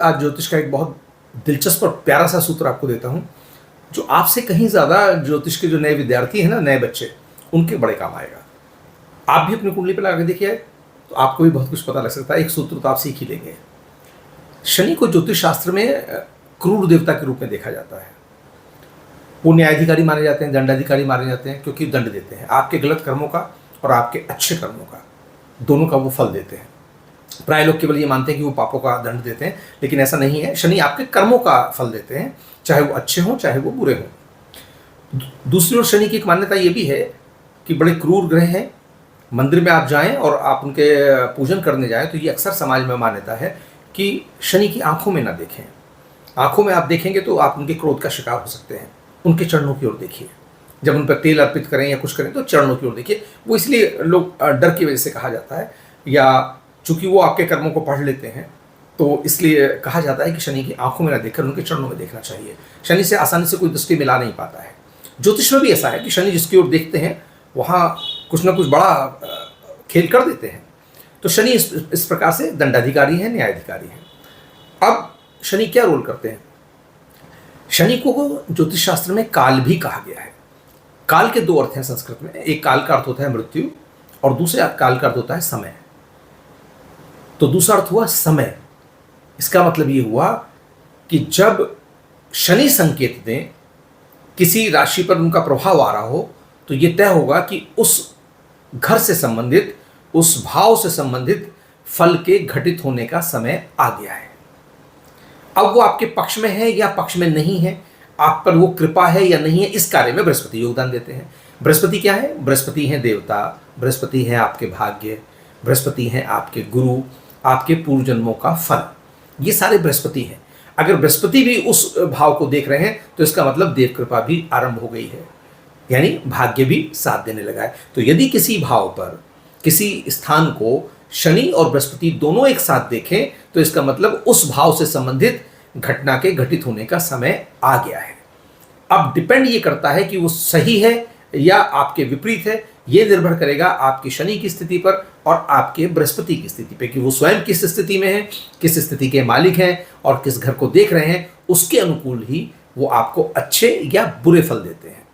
आज ज्योतिष का एक बहुत दिलचस्प और प्यारा सा सूत्र आपको देता हूँ, जो आपसे कहीं ज़्यादा ज्योतिष के जो नए विद्यार्थी हैं ना, नए बच्चे, उनके बड़े काम आएगा। आप भी अपनी कुंडली पे लगा के देखिए, तो आपको भी बहुत कुछ पता लग सकता है। एक सूत्र तो आप सीख ही लेंगे। शनि को ज्योतिष शास्त्र में क्रूर देवता के रूप में देखा जाता है। वो न्यायाधिकारी माने जाते हैं, दंडाधिकारी माने जाते हैं, क्योंकि दंड देते हैं आपके गलत कर्मों का और आपके अच्छे कर्मों का, दोनों का वो फल देते हैं। प्राय लोग केवल ये मानते हैं कि वो पापों का दंड देते हैं, लेकिन ऐसा नहीं है। शनि आपके कर्मों का फल देते हैं, चाहे वो अच्छे हों चाहे वो बुरे हों। दूसरी ओर शनि की एक मान्यता ये भी है कि बड़े क्रूर ग्रह हैं। मंदिर में आप जाएं और आप उनके पूजन करने जाएं तो ये अक्सर समाज में मान्यता है कि शनि की आंखों में ना देखें। आंखों में आप देखेंगे तो आप उनके क्रोध का शिकार हो सकते हैं। उनके चरणों की ओर देखिए, जब उन पर तेल अर्पित करें या कुछ करें तो चरणों की ओर देखिए। वो इसलिए लोग डर की वजह से कहा जाता है, या चूंकि वो आपके कर्मों को पढ़ लेते हैं, तो इसलिए कहा जाता है कि शनि की आंखों में ना देखकर उनके चरणों में देखना चाहिए। शनि से आसानी से कोई दृष्टि मिला नहीं पाता है। ज्योतिष में भी ऐसा है कि शनि जिसकी ओर देखते हैं वहाँ कुछ ना कुछ बड़ा खेल कर देते हैं। तो शनि इस प्रकार से दंडाधिकारी है, न्यायाधिकारी है। अब शनि क्या रोल करते हैं? शनि को ज्योतिष शास्त्र में काल भी कहा गया है। काल के दो अर्थ हैं संस्कृत में। एक काल का अर्थ होता है मृत्यु और दूसरे काल का अर्थ होता है समय। तो दूसरा अर्थ हुआ समय। इसका मतलब ये हुआ कि जब शनि संकेत दें, किसी राशि पर उनका प्रभाव आ रहा हो, तो ये तय होगा कि उस घर से संबंधित, उस भाव से संबंधित फल के घटित होने का समय आ गया है। अब वो आपके पक्ष में है या पक्ष में नहीं है, आप पर वो कृपा है या नहीं है, इस कार्य में बृहस्पति योगदान देते हैं। बृहस्पति क्या है? बृहस्पति है देवता, बृहस्पति है आपके भाग्य, बृहस्पति है आपके गुरु, आपके पूर्व जन्मों का फल। ये सारे बृहस्पति हैं। अगर बृहस्पति भी उस भाव को देख रहे हैं तो इसका मतलब देव कृपा भी आरंभ हो गई है, यानी भाग्य भी साथ देने लगा है। तो यदि किसी भाव पर, किसी स्थान को शनि और बृहस्पति दोनों एक साथ देखें तो इसका मतलब उस भाव से संबंधित घटना के घटित होने का समय आ गया है। अब डिपेंड ये करता है कि वो सही है या आपके विपरीत है। ये निर्भर करेगा आपकी शनि की स्थिति पर और आपके बृहस्पति की स्थिति पे, कि वो स्वयं किस स्थिति में है, किस स्थिति के मालिक हैं और किस घर को देख रहे हैं। उसके अनुकूल ही वो आपको अच्छे या बुरे फल देते हैं।